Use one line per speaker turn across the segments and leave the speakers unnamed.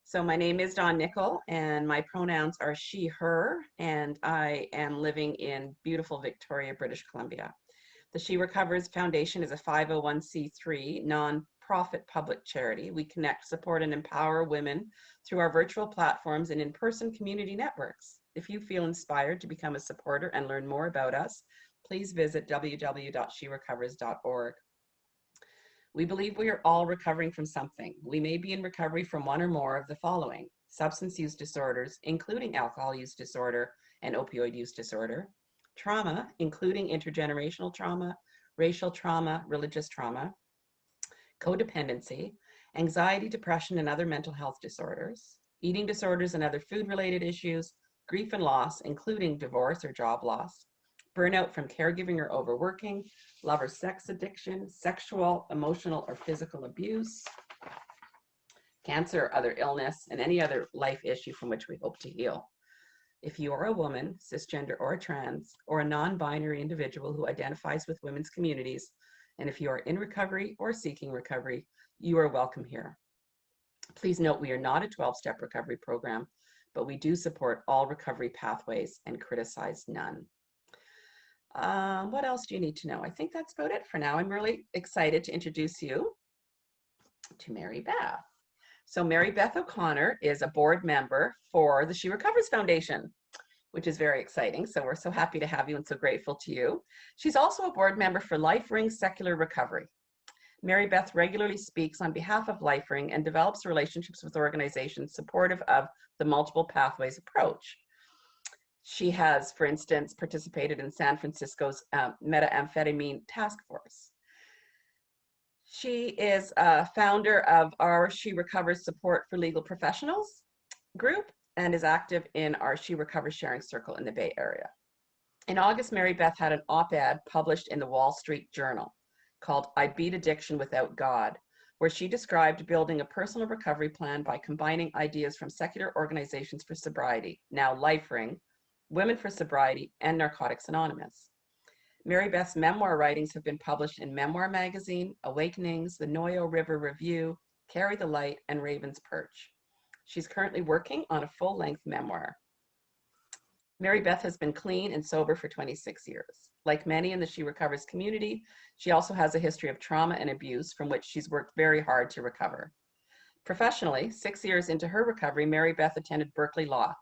So my name is Dawn Nichols and my pronouns are she, her, and I am living in beautiful Victoria, British Columbia. The She Recovers Foundation is a 501c3 non-profit public charity. We connect, support, and empower women through our virtual platforms and in-person community networks. If you feel inspired to become a supporter and learn more about us, please visit www.sherecovers.org. We believe we are all recovering from something. We may be in recovery from one or more of the following: substance use disorders, including alcohol use disorder and opioid use disorder; trauma, including intergenerational trauma, racial trauma, religious trauma; codependency; anxiety, depression, and other mental health disorders; eating disorders and other food-related issues; grief and loss, including divorce or job loss; burnout from caregiving or overworking; love or sex addiction; sexual, emotional, or physical abuse; cancer or other illness; and any other life issue from which we hope to heal. If you are a woman, cisgender or trans, or a non-binary individual who identifies with women's communities, and if you are in recovery or seeking recovery, you are welcome here. Please note we are not a 12-step recovery program, but we do support all recovery pathways and criticize none. What else do you need to know? I think that's about it for now. I'm really excited to introduce you to Mary Beth. So Mary Beth O'Connor is a board member for the She Recovers Foundation, which is very exciting. So we're so happy to have you and so grateful to you. She's also a board member for LifeRing Secular Recovery. Mary Beth regularly speaks on behalf of LifeRing and develops relationships with organizations supportive of the multiple pathways approach. She has, for instance, participated in San Francisco's methamphetamine task force. She is a founder of our She Recovers Support for Legal Professionals group and is active in our She Recovers Sharing Circle in the Bay Area. In August, Mary Beth had an op-ed published in the Wall Street Journal called "I Beat Addiction Without God," where she described building a personal recovery plan by combining ideas from secular organizations for sobriety, now LifeRing, Women for Sobriety, and Narcotics Anonymous. Mary Beth's memoir writings have been published in Memoir Magazine, Awakenings, the Noyo River Review, Carry the Light, and Raven's Perch. She's currently working on a full-length memoir. Mary Beth has been clean and sober for 26 years. Like many in the She Recovers community, she also has a history of trauma and abuse from which she's worked very hard to recover. Professionally, 6 years into her recovery, Mary Beth attended Berkeley Law.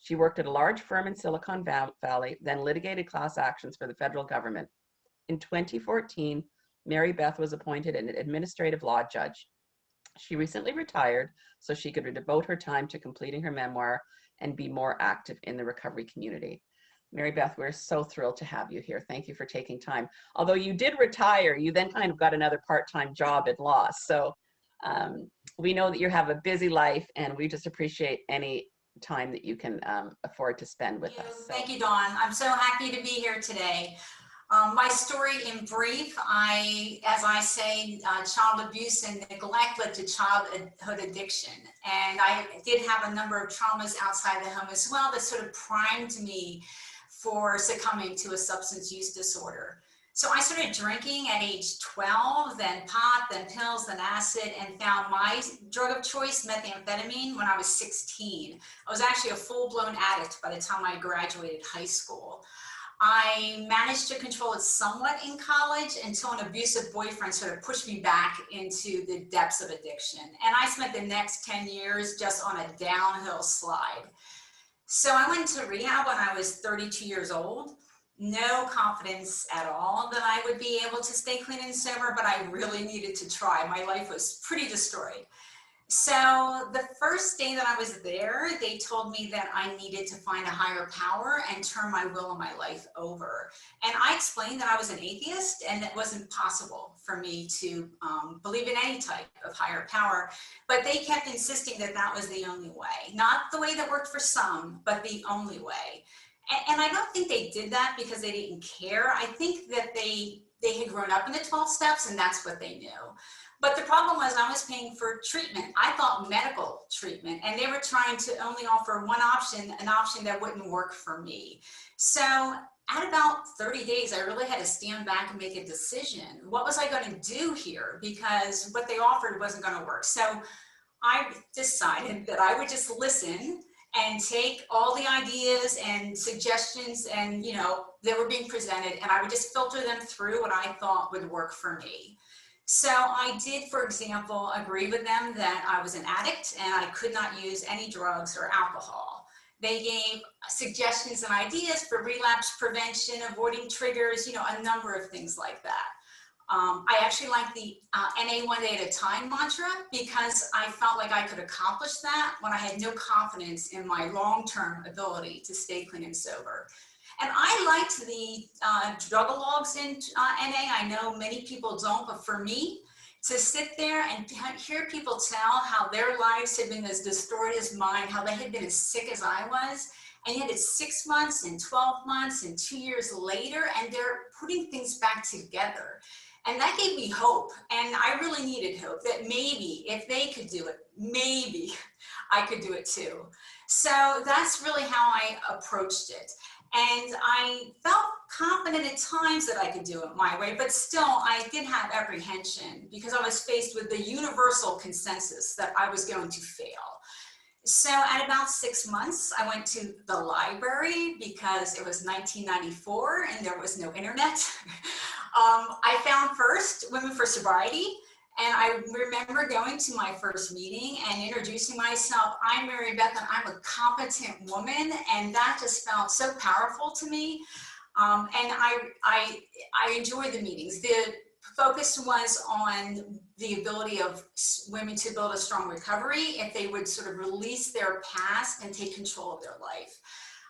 She worked at a large firm in Silicon Valley, then litigated class actions for the federal government. In 2014, Mary Beth was appointed an administrative law judge. She recently retired so she could devote her time to completing her memoir and be more active in the recovery community. Mary Beth, we're so thrilled to have you here. Thank you for taking time. Although you did retire, you then kind of got another part-time job in law. So we know that you have a busy life, and we just appreciate any time that you can afford to spend with us. So.
Thank you, Dawn. I'm so happy to be here today. My story in brief, as I say, child abuse and neglect led to childhood addiction. And I did have a number of traumas outside the home as well that sort of primed me for succumbing to a substance use disorder. So I started drinking at age 12, then pot, then pills, then acid, and found my drug of choice, methamphetamine, when I was 16. I was actually a full-blown addict by the time I graduated high school. I managed to control it somewhat in college until an abusive boyfriend sort of pushed me back into the depths of addiction. And I spent the next 10 years just on a downhill slide. So I went to rehab when I was 32 years old. No confidence at all that I would be able to stay clean and sober, but I really needed to try. My life was pretty destroyed. So the first day that I was there, they told me that I needed to find a higher power and turn my will and my life over. And I explained that I was an atheist and it wasn't possible for me to believe in any type of higher power. But they kept insisting that that was the only way. Not the way that worked for some, but the only way. And I don't think they did that because they didn't care. I think that they had grown up in the 12 steps and that's what they knew. But the problem was I was paying for treatment. I thought medical treatment, and they were trying to only offer one option, an option that wouldn't work for me. So at about 30 days, I really had to stand back and make a decision. What was I going to do here? Because what they offered wasn't going to work. So I decided that I would just listen and take all the ideas and suggestions and, that were being presented, and I would just filter them through what I thought would work for me. So I did, for example, agree with them that I was an addict and I could not use any drugs or alcohol. They gave suggestions and ideas for relapse prevention, avoiding triggers, a number of things like that. I actually like the NA one day at a time mantra because I felt like I could accomplish that when I had no confidence in my long-term ability to stay clean and sober. And I liked the drug-a-logs in NA. I know many people don't, but for me, to sit there and hear people tell how their lives had been as distorted as mine, how they had been as sick as I was, and yet it's 6 months and 12 months and 2 years later, and they're putting things back together. And that gave me hope, and I really needed hope that maybe if they could do it, maybe I could do it too. So that's really how I approached it. And I felt confident at times that I could do it my way, but still I did have apprehension because I was faced with the universal consensus that I was going to fail. So at about 6 months, I went to the library because it was 1994 and there was no internet. I found first Women for Sobriety, and I remember going to my first meeting and introducing myself. I'm Mary Beth and I'm a competent woman, and that just felt so powerful to me. And I enjoyed the meetings. The focus was on the ability of women to build a strong recovery if they would sort of release their past and take control of their life.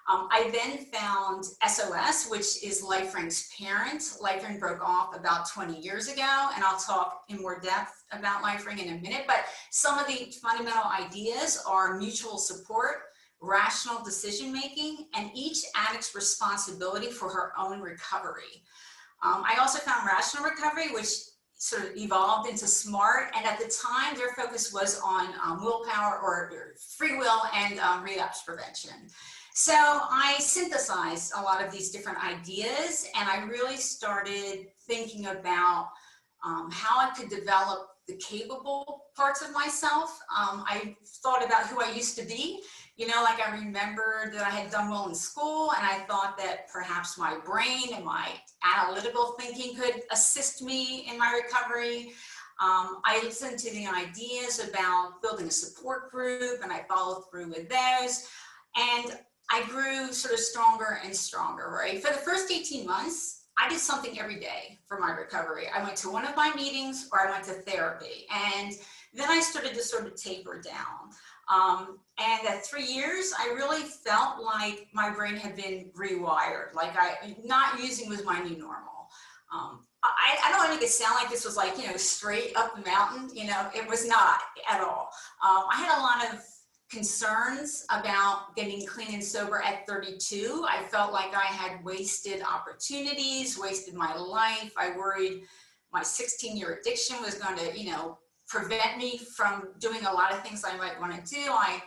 I then found SOS, which is LifeRing's parent. LifeRing broke off about 20 years ago, and I'll talk in more depth about LifeRing in a minute, but some of the fundamental ideas are mutual support, rational decision-making, and each addict's responsibility for her own recovery. I also found Rational Recovery, which sort of evolved into SMART, and at the time their focus was on willpower or free will and relapse prevention. So I synthesized a lot of these different ideas, and I really started thinking about how I could develop the capable parts of myself. I thought about who I used to be. Like I remembered that I had done well in school, and I thought that perhaps my brain and my analytical thinking could assist me in my recovery. I listened to the ideas about building a support group, and I followed through with those. And I grew sort of stronger and stronger, right? For the first 18 months, I did something every day for my recovery. I went to one of my meetings or I went to therapy. And then I started to sort of taper down. And at 3 years, I really felt like my brain had been rewired, like not using was my new normal. I don't want to make it sound like this was like, straight up the mountain, it was not at all. I had a lot of concerns about getting clean and sober at 32. I felt like I had wasted opportunities, wasted my life. I worried my 16-year addiction was going to, prevent me from doing a lot of things I might want to do. I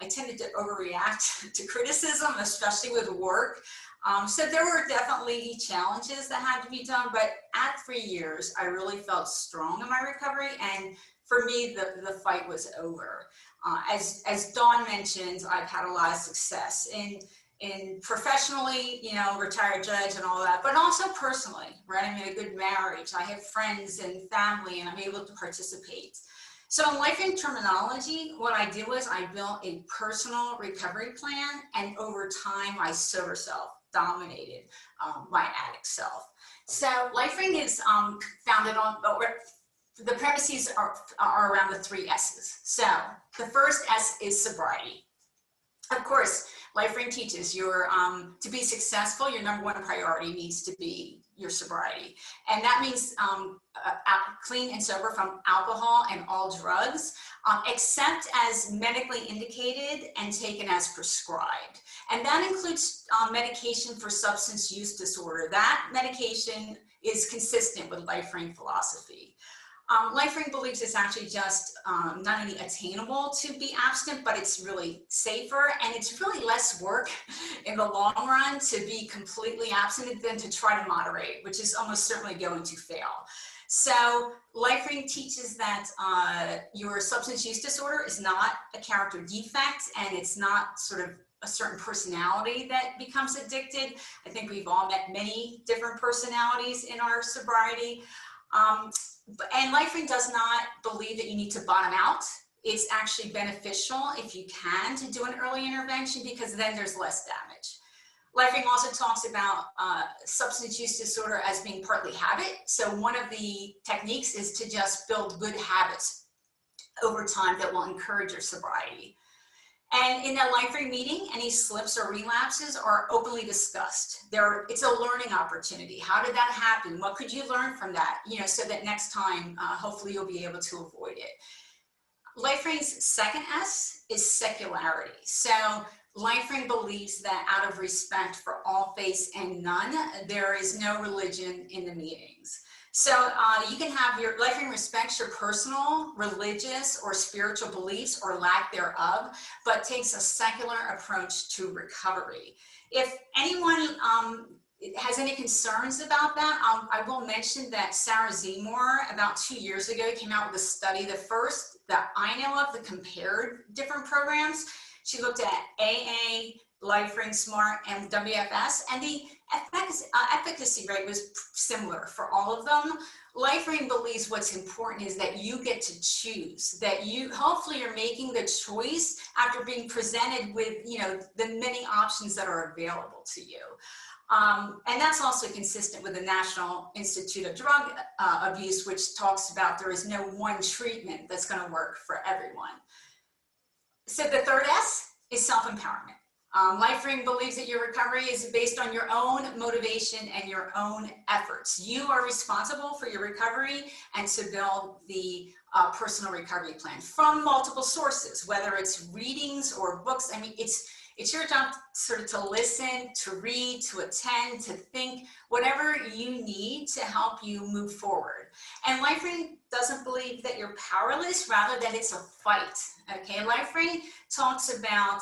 tended to overreact to criticism, especially with work. So there were definitely challenges that had to be done, but at 3 years, I really felt strong in my recovery, and for me, the fight was over. As Dawn mentioned, I've had a lot of success in professionally, retired judge and all that, but also personally, right? I'm in a good marriage. I have friends and family, and I'm able to participate. So in LifeRing terminology, what I did was I built a personal recovery plan, and over time, my sober self dominated my addict self. So LifeRing is founded on, the premises are around the 3 S's. So the first S is sobriety. Of course, LifeRing teaches to be successful, your number one priority needs to be your sobriety. And that means clean and sober from alcohol and all drugs, except as medically indicated and taken as prescribed. And that includes medication for substance use disorder. That medication is consistent with LifeRing philosophy. LifeRing believes it's actually just not only attainable to be abstinent, but it's really safer, and it's really less work in the long run to be completely abstinent than to try to moderate, which is almost certainly going to fail. So LifeRing teaches that your substance use disorder is not a character defect, and it's not sort of a certain personality that becomes addicted. I think we've all met many different personalities in our sobriety. And LifeRing does not believe that you need to bottom out. It's actually beneficial if you can to do an early intervention, because then there's less damage. LifeRing also talks about substance use disorder as being partly habit. So one of the techniques is to just build good habits over time that will encourage your sobriety. And in that LifeRing meeting, any slips or relapses are openly discussed. It's a learning opportunity. How did that happen? What could you learn from that? So that next time, hopefully you'll be able to avoid it. LifeRing's second S is secularity. So LifeRing believes that out of respect for all faiths and none, there is no religion in the meetings. So you can have LifeRing respects your personal, religious, or spiritual beliefs or lack thereof, but takes a secular approach to recovery. If anyone has any concerns about that, I will mention that Sarah Seymour about 2 years ago came out with a study, the first that I know of that compared different programs. She looked at AA, LifeRing, SMART, and WFS, and the efficacy rate was similar for all of them. LifeRing believes what's important is that you get to choose, that you hopefully are making the choice after being presented with the many options that are available to you. And that's also consistent with the National Institute of Drug Abuse, which talks about there is no one treatment that's going to work for everyone. So the third S is self-empowerment. LifeRing believes that your recovery is based on your own motivation and your own efforts. You are responsible for your recovery and to build the personal recovery plan from multiple sources, whether it's readings or books. I mean, it's your job sort of to listen, to read, to attend, to think, whatever you need to help you move forward. And LifeRing doesn't believe that you're powerless, rather that it's a fight. Okay, LifeRing talks about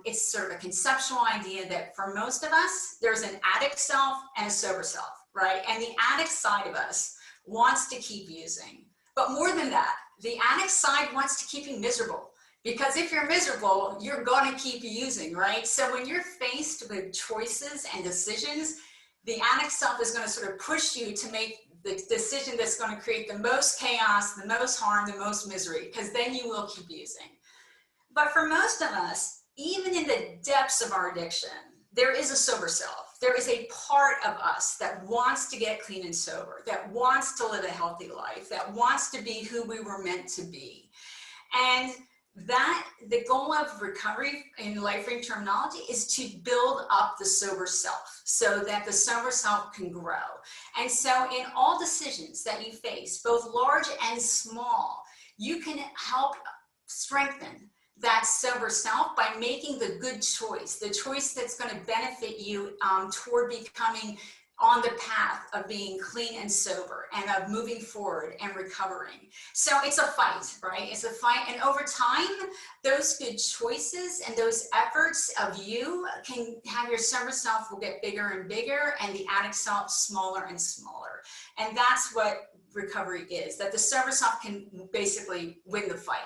it's sort of a conceptual idea that for most of us, there's an addict self and a sober self, right? And the addict side of us wants to keep using. But more than that, the addict side wants to keep you miserable. Because if you're miserable, you're going to keep using, right? So when you're faced with choices and decisions, the addict self is going to sort of push you to make the decision that's going to create the most chaos, the most harm, the most misery, because then you will keep using. But for most of us, even in the depths of our addiction, there is a sober self. There is a part of us that wants to get clean and sober, that wants to live a healthy life, that wants to be who we were meant to be. And that the goal of recovery in LifeRing terminology is to build up the sober self so that the sober self can grow. And so in all decisions that you face, both large and small, you can help strengthen that sober self by making the good choice, the choice that's going to benefit you toward becoming on the path of being clean and sober and of moving forward and recovering. So it's a fight, right? It's a fight. And over time, those good choices and those efforts of you can have your sober self will get bigger and bigger and the addict self smaller and smaller. And that's what recovery is, that the sober self can basically win the fight.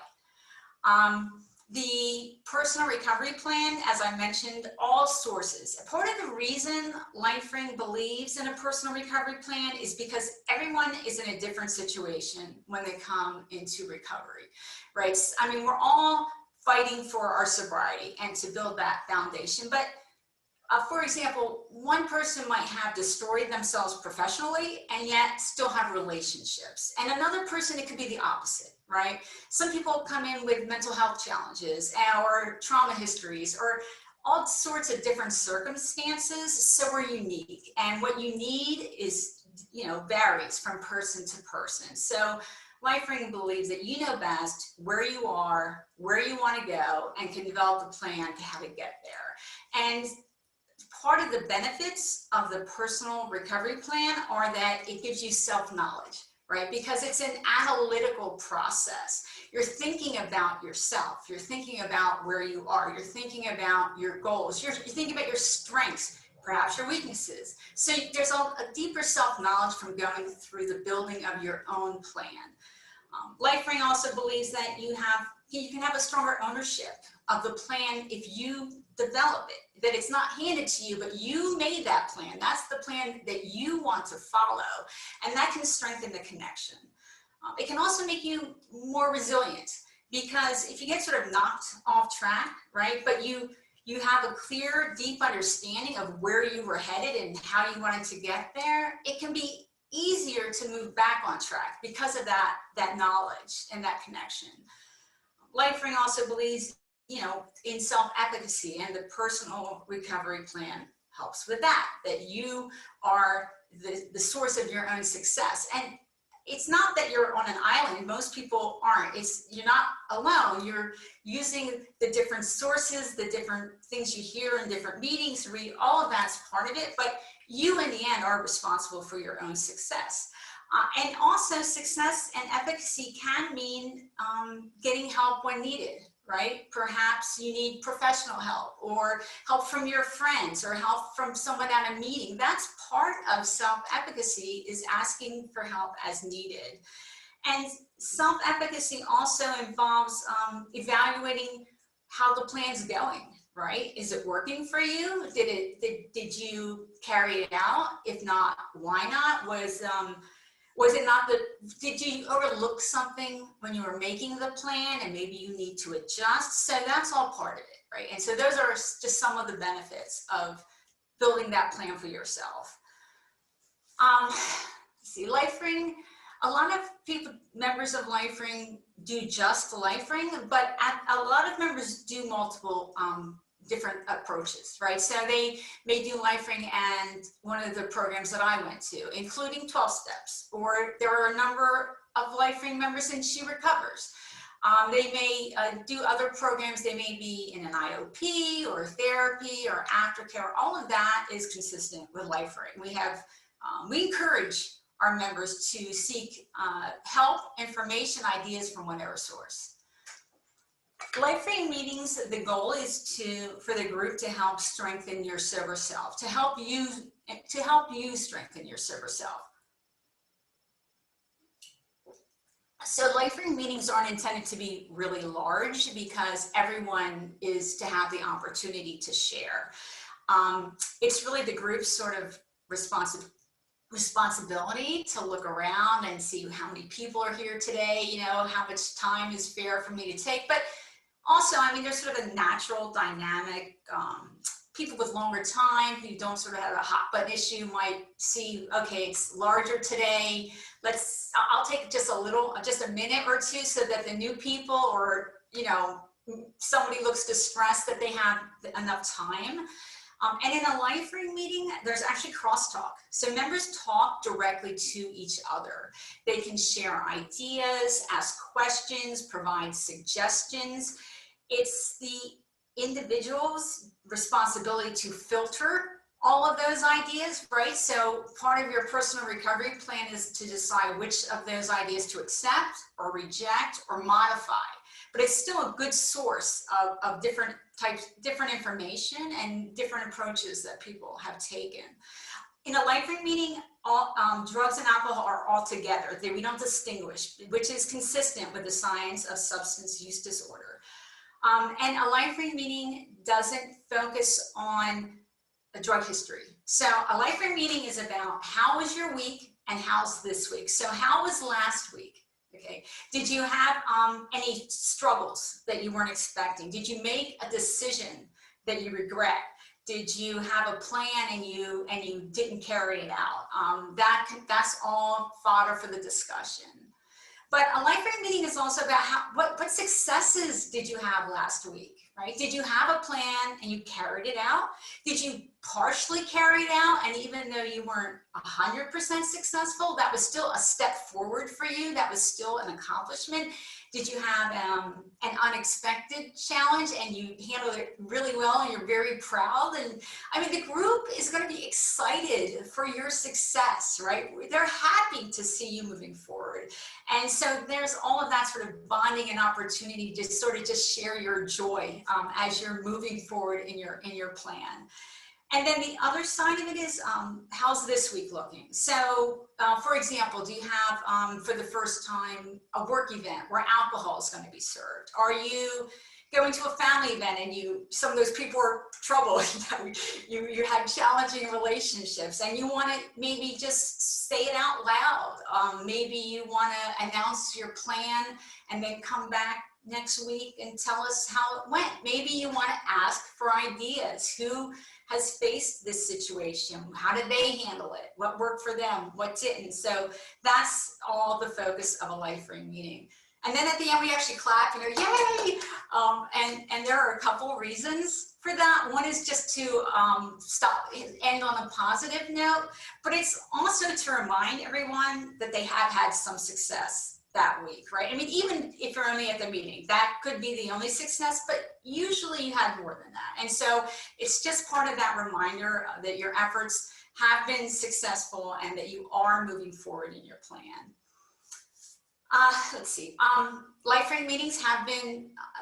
The personal recovery plan, as I mentioned, all sources. Part of the reason LifeRing believes in a personal recovery plan is because everyone is in a different situation when they come into recovery, right? I mean, we're all fighting for our sobriety and to build that foundation. But for example, one person might have destroyed themselves professionally and yet still have relationships. And another person, it could be the opposite, right? Some people come in with mental health challenges or trauma histories or all sorts of different circumstances. So we're unique. And what you need is, varies from person to person. So LifeRing believes that you know best where you are, where you want to go, and can develop a plan to how to get there. And part of the benefits of the personal recovery plan are that it gives you self-knowledge, right? Because it's an analytical process. You're thinking about yourself. You're thinking about where you are. You're thinking about your goals. You're thinking about your strengths. perhaps your weaknesses. So there's a deeper self-knowledge from going through the building of your own plan. LifeRing also believes that you can have a stronger ownership of the plan if you develop it, that it's not handed to you, but you made that plan. That's the plan that you want to follow, and that can strengthen the connection. It can also make you more resilient, because if you get sort of knocked off track, right, but you have a clear, deep understanding of where you were headed and how you wanted to get there, it can be easier to move back on track because of that knowledge and that connection. LifeRing also believes, in self-efficacy, and the personal recovery plan helps with that you are the source of your own success. And it's not that you're on an island. Most people aren't. You're not alone. You're using the different sources, the different things you hear in different meetings, read, all of that's part of it, but you in the end are responsible for your own success. And also success and efficacy can mean getting help when needed, right? Perhaps you need professional help, or help from your friends, or help from someone at a meeting. That's part of self-efficacy, is asking for help as needed. And self-efficacy also involves evaluating how the plan's going, right? Is it working for you? Did you carry it out? If not, why not? Was it not did you overlook something when you were making the plan, and maybe you need to adjust? So that's all part of it, right? And so those are just some of the benefits of building that plan for yourself. See, LifeRing, a lot of members of LifeRing do just LifeRing, but a lot of members do multiple different approaches, right? So they may do LifeRing and one of the programs that I went to, including 12 steps, or there are a number of LifeRing members in She Recovers. They may do other programs. They may be in an IOP or therapy or aftercare. All of that is consistent with LifeRing. We encourage our members to seek help, information, ideas from whatever source. LifeRing meetings, the goal is for the group to help strengthen your sober self, to help you strengthen your sober self. So LifeRing meetings aren't intended to be really large, because everyone is to have the opportunity to share. It's really the group's sort of responsibility to look around and see how many people are here today, how much time is fair for me to take. But also, there's sort of a natural dynamic. People with longer time who don't sort of have a hot button issue might see, okay, it's larger today. I'll take just a minute or two, so that the new people, or, somebody looks distressed, that they have enough time. And in a LifeRing meeting, there's actually crosstalk. So members talk directly to each other. They can share ideas, ask questions, provide suggestions. It's the individual's responsibility to filter all of those ideas, right? So part of your personal recovery plan is to decide which of those ideas to accept or reject or modify. But it's still a good source of different information and different approaches that people have taken. In a LifeRing meeting, drugs and alcohol are all together. We don't distinguish, which is consistent with the science of substance use disorder. And a LifeRing meeting doesn't focus on a drug history. So a LifeRing meeting is about how was your week and how's this week. So how was last week? Okay. Did you have any struggles that you weren't expecting? Did you make a decision that you regret? Did you have a plan and you didn't carry it out? That's all fodder for the discussion. But a LifeRing meeting is also about what successes did you have last week, right? Did you have a plan and you carried it out? Did you partially carry it out, and even though you weren't 100% successful, that was still a step forward for you? That was still an accomplishment? Did you have an unexpected challenge and you handled it really well and you're very proud? And the group is going to be excited for your success, right? They're happy to see you moving forward. And so there's all of that sort of bonding and opportunity to sort of just share your joy as you're moving forward in your plan. And then the other side of it is, how's this week looking? So, for example, do you have, for the first time, a work event where alcohol is going to be served? Are you going to a family event and some of those people are trouble, you have challenging relationships and you want to maybe just say it out loud. Maybe you want to announce your plan and then come back next week and tell us how it went. Maybe you want to ask for ideas. Who has faced this situation? How did they handle it? What worked for them? What didn't? So that's all the focus of a LifeRing meeting. And then at the end, we actually clap and go, yay! And there are a couple reasons for that. One is just to end on a positive note, but it's also to remind everyone that they have had some success that week, right? I mean, even if you're only at the meeting, that could be the only success, but usually you had more than that. And so it's just part of that reminder that your efforts have been successful and that you are moving forward in your plan. Let's see, LifeRing meetings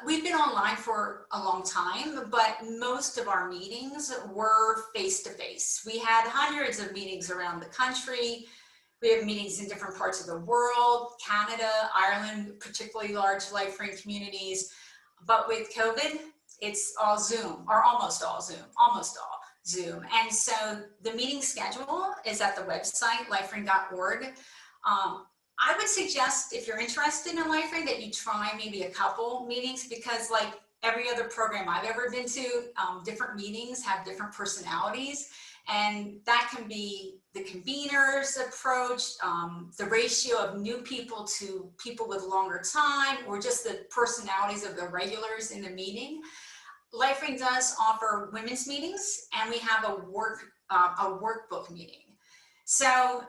we've been online for a long time, but most of our meetings were face-to-face. We had hundreds of meetings around the country. We have meetings in different parts of the world, Canada, Ireland, particularly large LifeRing communities. But with COVID, it's all Zoom, or almost all Zoom. And so the meeting schedule is at the website, lifering.org. I would suggest, if you're interested in LifeRing, that you try maybe a couple meetings, because like every other program I've ever been to, different meetings have different personalities, and that can be the convener's approach, the ratio of new people to people with longer time, or just the personalities of the regulars in the meeting. LifeRing does offer women's meetings, and we have a workbook meeting. So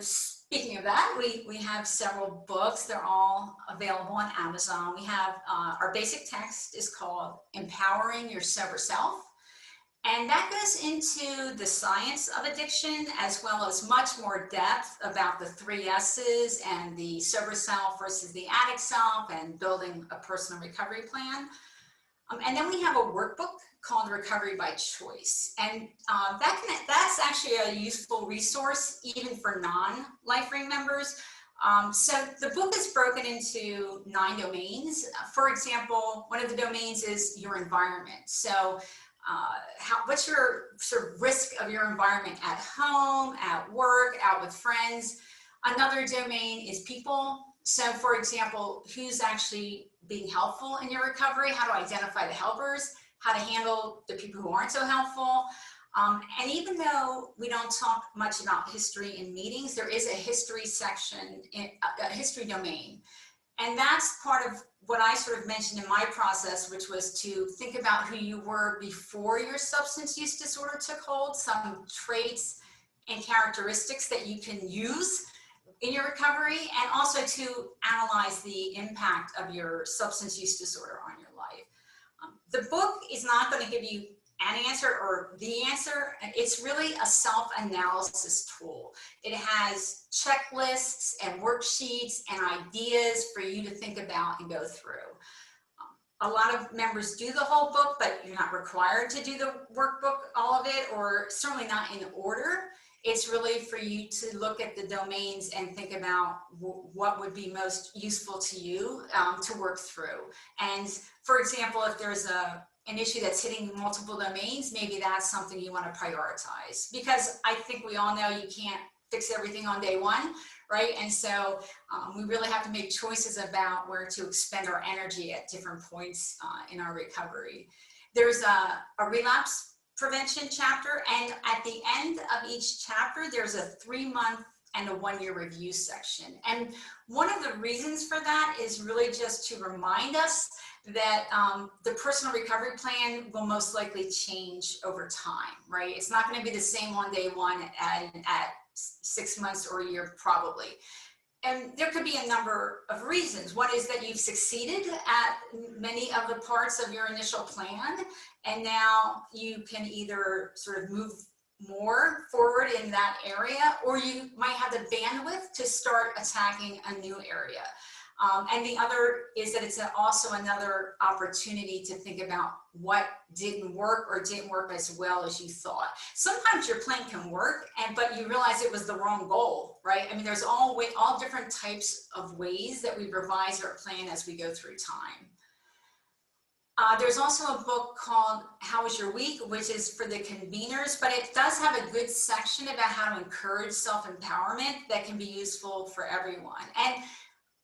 speaking of that, we have several books. They're all available on Amazon. We have our basic text is called Empowering Your Sober Self. And that goes into the science of addiction, as well as much more depth about the 3 S's and the sober self versus the addict self, and building a personal recovery plan. And then we have a workbook called Recovery by Choice. And that's actually a useful resource even for non-LifeRing members. So the book is broken into 9 domains. For example, one of the domains is your environment. So what's your sort of risk of your environment at home, at work, out with friends? Another domain is people. So for example, who's actually being helpful in your recovery, how to identify the helpers, how to handle the people who aren't so helpful. And even though we don't talk much about history in meetings, there is a history section, a history domain. And that's part of what I sort of mentioned in my process, which was to think about who you were before your substance use disorder took hold, some traits and characteristics that you can use in your recovery, and also to analyze the impact of your substance use disorder on your life. The book is not going to give you an answer or the answer. It's really a self-analysis tool. It has checklists and worksheets and ideas for you to think about and go through. A lot of members do the whole book, but you're not required to do the workbook, all of it, or certainly not in order. It's really for you to look at the domains and think about what would be most useful to you to work through. And for example, if there's an issue that's hitting multiple domains, maybe that's something you want to prioritize, because I think we all know you can't fix everything on day one, right? And so we really have to make choices about where to expend our energy at different points in our recovery. There's a relapse prevention chapter, and at the end of each chapter, there's a 3-month and a 1-year review section. And one of the reasons for that is really just to remind us that the personal recovery plan will most likely change over time, right? It's not going to be the same on day 1 at 6 months or a year, probably. And there could be a number of reasons. One is that you've succeeded at many of the parts of your initial plan, and now you can either sort of move more forward in that area, or you might have the bandwidth to start attacking a new area. And the other is that it's also another opportunity to think about what didn't work or didn't work as well as you thought. Sometimes your plan can work, but you realize it was the wrong goal, right? I mean, there's all different types of ways that we revise our plan as we go through time. There's also a book called How Was Your Week, which is for the conveners, but it does have a good section about how to encourage self-empowerment that can be useful for everyone. And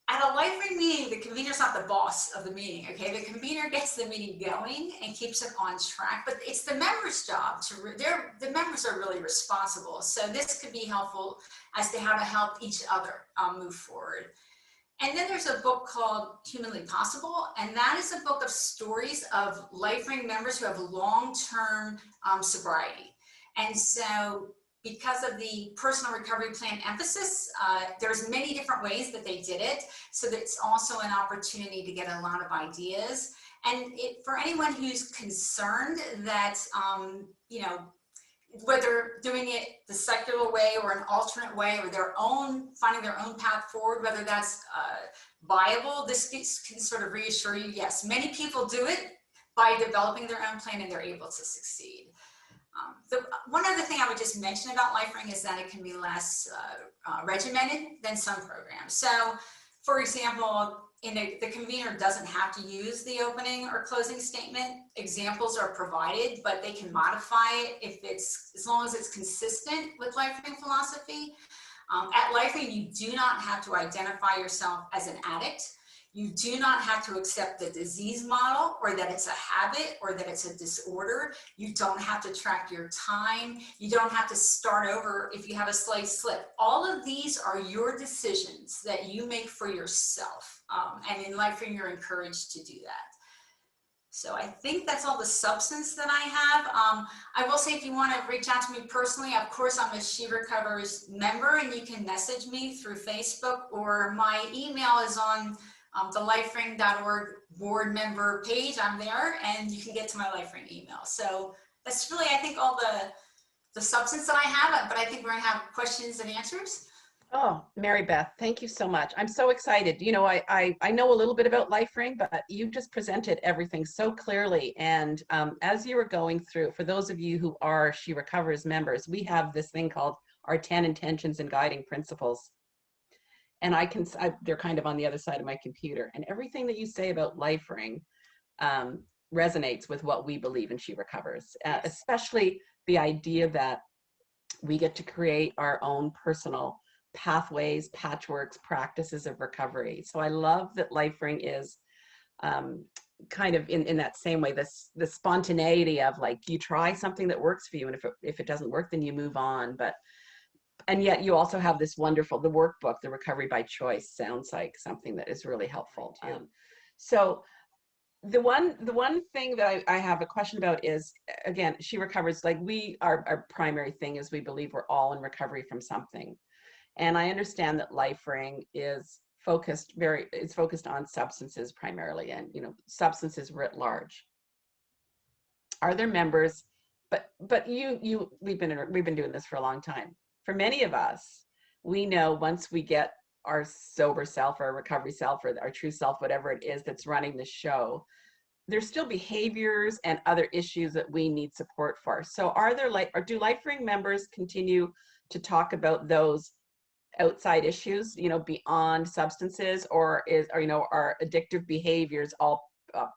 at a LifeRing meeting, the convener's not the boss of the meeting, okay? The convener gets the meeting going and keeps it on track, but it's the members' job the members are really responsible. So this could be helpful as to how to help each other move forward. And then there's a book called Humanly Possible, and that is a book of stories of LifeRing members who have long-term sobriety. And so because of the personal recovery plan emphasis, there's many different ways that they did it. So that's also an opportunity to get a lot of ideas. And for anyone who's concerned that, you know, whether doing it the secular way or an alternate way or finding their own path forward, whether that's viable, this can sort of reassure you, yes, many people do it by developing their own plan and they're able to succeed. One other thing I would just mention about LifeRing is that it can be less regimented than some programs. So, for example, the convener doesn't have to use the opening or closing statement. Examples are provided, but they can modify it as long as it's consistent with LifeRing philosophy. At LifeRing, you do not have to identify yourself as an addict. You do not have to accept the disease model or that it's a habit or that it's a disorder. You don't have to track your time. You don't have to start over if you have a slight slip. All of these are your decisions that you make for yourself. And in LifeRing, you're encouraged to do that. So I think that's all the substance that I have. I will say if you want to reach out to me personally, of course, I'm a She Recovers member and you can message me through Facebook, or my email is on the LifeRing.org board member page. I'm there and you can get to my LifeRing email. So that's really, I think, all the substance that I have, but I think we're gonna have questions and answers.
Oh, Mary Beth, thank you so much. I'm so excited. You know, I know a little bit about LifeRing, but you just presented everything so clearly. And as you were going through, for those of you who are She Recovers members, we have this thing called our 10 intentions and guiding principles. And they're kind of on the other side of my computer. And everything that you say about LifeRing resonates with what we believe in She Recovers, especially the idea that we get to create our own personal pathways, patchworks, practices of recovery. So I love that LifeRing is kind of in that same way, the spontaneity of like, you try something that works for you, and if it doesn't work, then you move on. And yet you also have this wonderful, the workbook, the Recovery by Choice, sounds like something that is really helpful. So the one thing that I have a question about is, again, She Recovers, like our primary thing is we believe we're all in recovery from something. And I understand that LifeRing is focused on substances primarily, and, you know, substances writ large. Are there members, but we've been doing this for a long time. For many of us, we know once we get our sober self, our recovery self, or our true self, whatever it is that's running the show, there's still behaviors and other issues that we need support for. So do LifeRing members continue to talk about those outside issues, you know, beyond substances, or are addictive behaviors all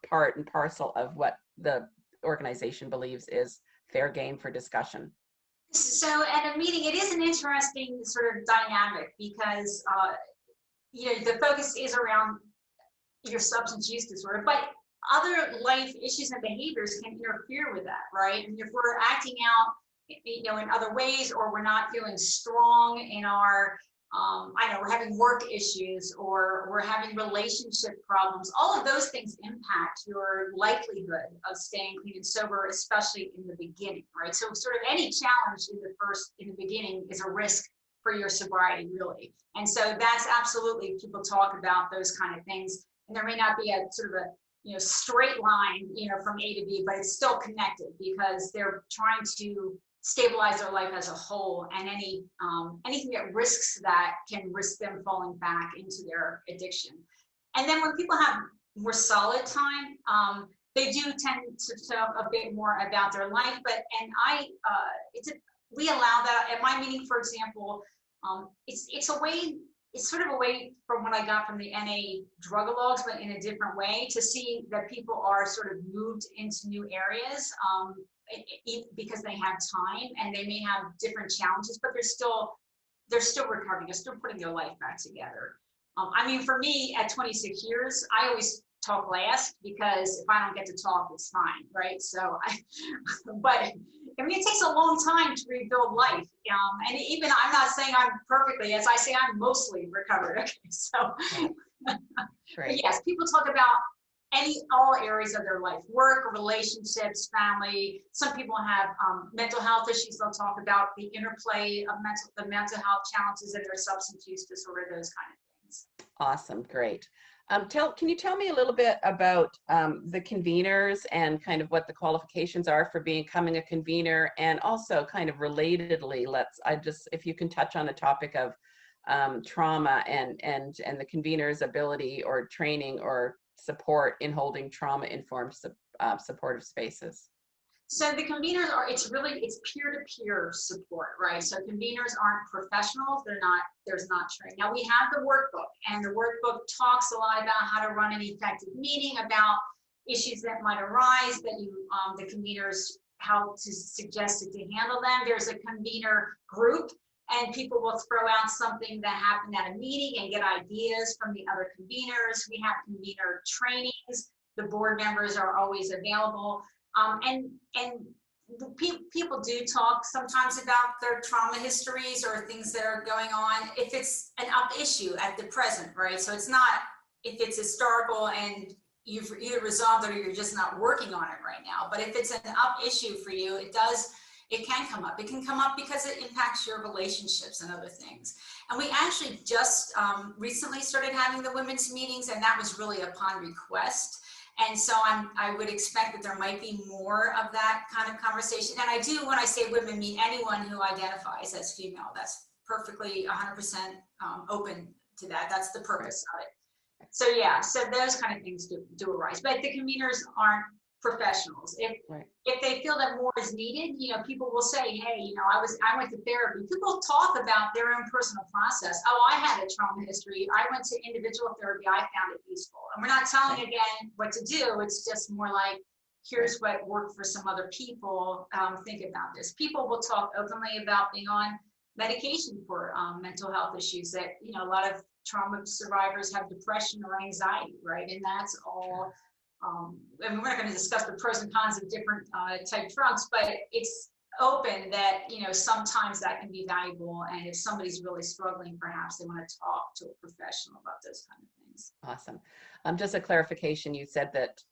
part and parcel of what the organization believes is fair game for discussion?
So at a meeting, it is an interesting sort of dynamic because, you know, the focus is around your substance use disorder, but other life issues and behaviors can interfere with that, right? And if we're acting out, you know, in other ways, or we're not feeling strong in our, we're having work issues, or we're having relationship problems, all of those things impact your likelihood of staying clean and sober, especially in the beginning, right? So sort of any challenge in the beginning is a risk for your sobriety, really. And so that's absolutely, people talk about those kind of things, and there may not be a sort of a, you know, straight line, you know, from A to B, but it's still connected because they're trying to stabilize their life as a whole, and anything that risks that can risk them falling back into their addiction. And then when people have more solid time, they do tend to talk a bit more about their life. We allow that at my meeting, for example. It's a way. It's sort of a way from what I got from the NA drugalogs, but in a different way, to see that people are sort of moved into new areas because they have time and they may have different challenges, but they're still recovering. They're still putting their life back together. I mean, for me, at 26 years, I always talk last, because if I don't get to talk, it's fine, right? But I mean, it takes a long time to rebuild life. And even, I'm not saying I'm perfectly, as I say, I'm mostly recovered. Okay, so
Great.
yes, people talk about all areas of their life: work, relationships, family. Some people have mental health issues. They'll talk about the interplay of the mental health challenges and their substance use disorder, those kind of things.
Awesome, great. Can you tell me a little bit about the conveners and kind of what the qualifications are for becoming a convener, and also kind of relatedly, if you can touch on the topic of trauma and the convener's ability or training or support in holding trauma-informed supportive spaces.
So the conveners it's peer-to-peer support, right? So conveners aren't professionals, there's not training. Now we have the workbook, and the workbook talks a lot about how to run an effective meeting, about issues that might arise that the conveners help to suggest to handle them. There's a convener group, and people will throw out something that happened at a meeting and get ideas from the other conveners. We have convener trainings. The board members are always available. People do talk sometimes about their trauma histories or things that are going on if it's an up issue at the present, right? So it's not if it's historical and you've either resolved it or you're just not working on it right now. But if it's an up issue for you, it can come up. It can come up because it impacts your relationships and other things. And we actually just recently started having the women's meetings, and that was really upon request. And so I would expect that there might be more of that kind of conversation. And I do, when I say women, mean anyone who identifies as female. That's perfectly 100% open to that. That's the purpose of it. So yeah, so those kind of things do arise. But the conveners aren't professionals. If they feel that more is needed, people will say, hey, I went to therapy. People talk about their own personal process. Oh, I had a trauma history. I went to individual therapy. I found it useful. And we're not telling again what to do. It's just more like, here's what worked for some other people. Think about this. People will talk openly about being on medication for mental health issues. That a lot of trauma survivors have depression or anxiety, right? And that's all. And we're not going to discuss the pros and cons of different type drugs, but it's open that sometimes that can be valuable, and if somebody's really struggling, perhaps they want to talk to a professional about those kind of things.
Awesome. Just a clarification, you said that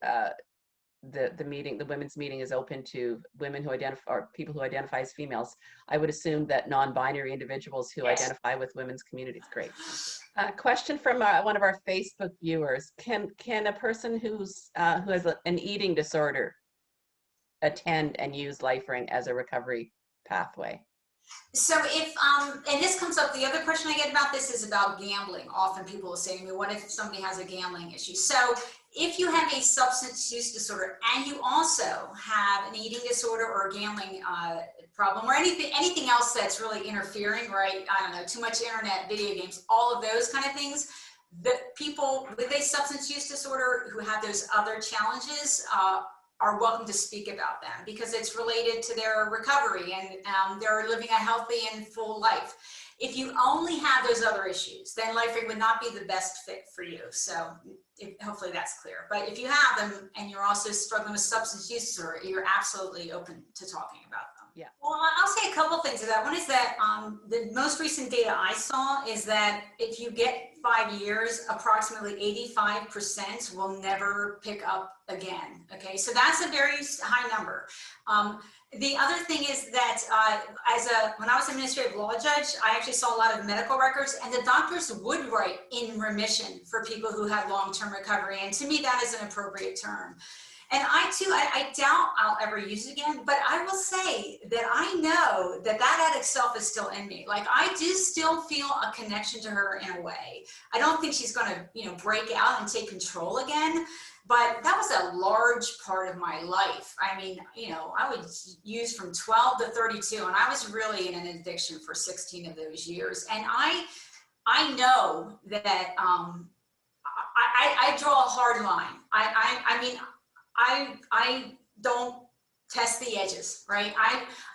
the women's meeting is open to women who identify, or people who identify as females. I would assume that non-binary individuals who identify with women's communities. Great. Question from one of our Facebook viewers: Can a person who has an eating disorder attend and use LifeRing as a recovery pathway?
So if, and this comes up, the other question I get about this is about gambling. Often people will say to me, what if somebody has a gambling issue? So if you have a substance use disorder and you also have an eating disorder or a gambling problem, or anything else that's really interfering, right? I don't know, too much internet, video games, all of those kind of things, the people with a substance use disorder who have those other challenges are welcome to speak about them, because it's related to their recovery and they're living a healthy and full life. If you only have those other issues, then LifeRing would not be the best fit for you. So hopefully that's clear. But if you have them and you're also struggling with substance use disorder, you're absolutely open to talking about them.
Yeah.
Well, I'll say a couple things to that. One is that the most recent data I saw is that if you get 5 years, approximately 85% will never pick up again. Okay, so that's a very high number. The other thing is that when I was an administrative law judge, I actually saw a lot of medical records, and the doctors would write in remission for people who had long-term recovery. And to me, that is an appropriate term. And I too, I doubt I'll ever use it again, but I will say that I know that that addict self is still in me. Like I do still feel a connection to her in a way. I don't think she's going to, you know, break out and take control again, but that was a large part of my life. I mean, you know, I would use from 12 to 32, and I was really in an addiction for 16 of those years. And I know that I draw a hard line. I mean, I don't test the edges, right?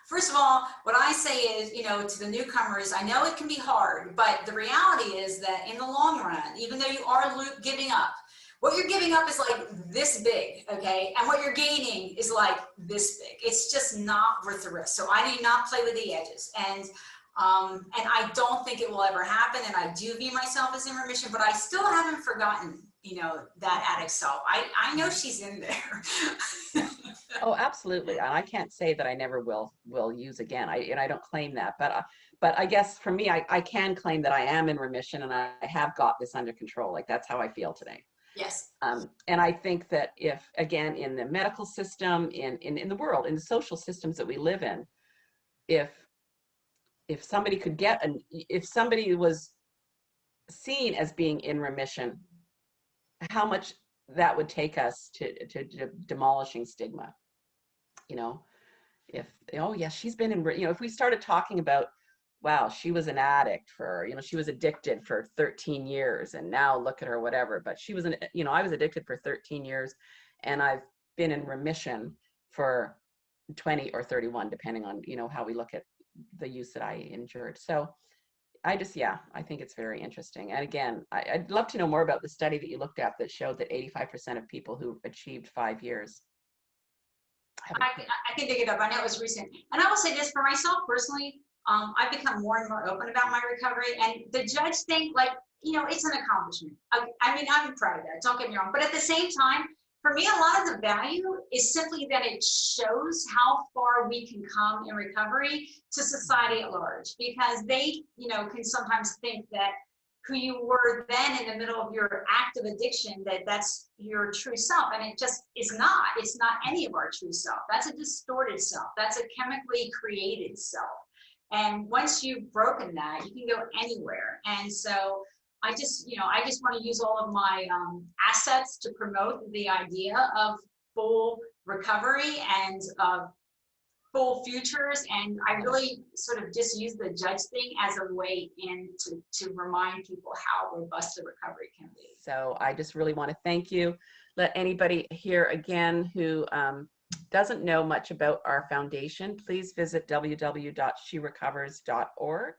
First of all, what I say is, you know, to the newcomers, I know it can be hard, but the reality is that in the long run, even though you are giving up, what you're giving up is like this big, okay? And what you're gaining is like this big. It's just not worth the risk. So I do not play with the edges. And I don't think it will ever happen. And I do view myself as in remission, but I still haven't forgotten, you know, that addict self. I know she's in there.
Oh, absolutely. And I can't say that I never will use again. I don't claim that, but I guess for me, I can claim that I am in remission and I have got this under control. Like that's how I feel today.
Yes.
And I think that if, again, in the medical system, in the world, in the social systems that we live in, if somebody could if somebody was seen as being in remission, how much that would take us to demolishing stigma. You know, if, oh yeah, she's been in, you know, if we started talking about, wow, she was an addict for, you know, she was addicted for 13 years and now look at her, whatever, but she was, you know, I was addicted for 13 years and I've been in remission for 20 or 31, depending on, you know, how we look at the use that I endured. So I just, yeah, I think it's very interesting. And again, I'd love to know more about the study that you looked at that showed that 85% of people who achieved 5 years.
I can dig it up. I know it was recent. And I will say this for myself personally, I've become more and more open about my recovery, and the judge thing, like, you know, it's an accomplishment. I mean, I'm proud of that. Don't get me wrong. But at the same time, for me, a lot of the value is simply that it shows how far we can come in recovery to society at large, because they, you know, can sometimes think that who you were then in the middle of your active addiction, that's your true self. And it just is not. It's not any of our true self. That's a distorted self. That's a chemically created self. And once you've broken that, you can go anywhere. And so I just want to use all of my assets to promote the idea of full recovery and full futures. And I really sort of just use the judge thing as a way in to remind people how robust the recovery can be.
So I just really want to thank you. Let anybody here again who doesn't know much about our foundation, please visit www.sherecovers.org.